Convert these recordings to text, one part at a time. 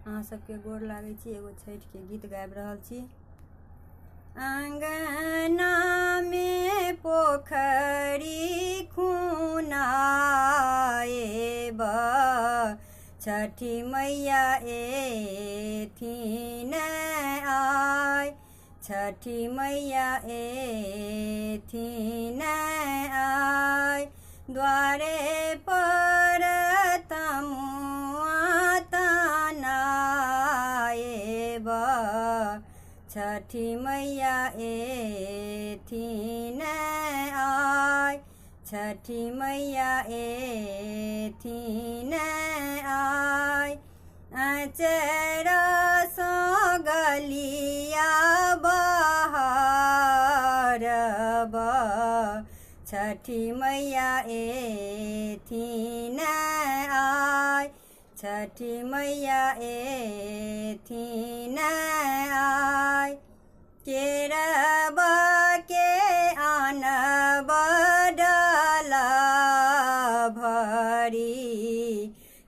अहाँ सबके गोर लागै छी। एगो छठि के गीत गाबि रहल छी। अंगना में पोखरी खुनाएब, छठी मैया एथिन आय, छठी मैया एथिन आय। द्वारे पर तमुआ तनाएब, छठी मैया एथिन आय, छठी मैया एथिन आय। अचरा सो गलिया बहारब, छठी मैया एथिन आय, छठी मैया एथिन आय। केरब के आनब डाला भरी,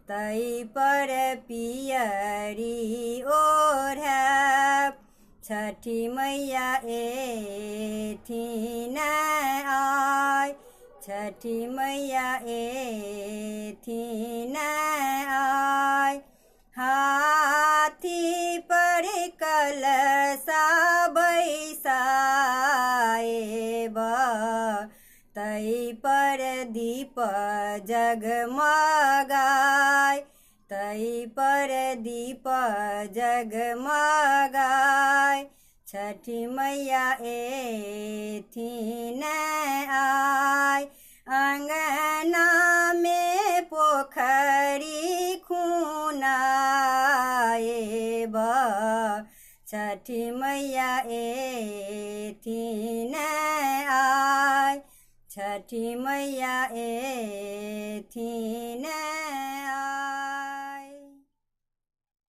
तै पर पियरी ओढ़ब, छठी मैया एथिन आय, छठी मैया एथिन आय। हाथी पर कलशा बैसाएब, तै पर दीप जगमगाय, तै पर दीप जगमगाय। छठी मैया एथिन आय। अंगना में पोखरी खुनाएब, छठी मैया एथिन आय, छठी मैया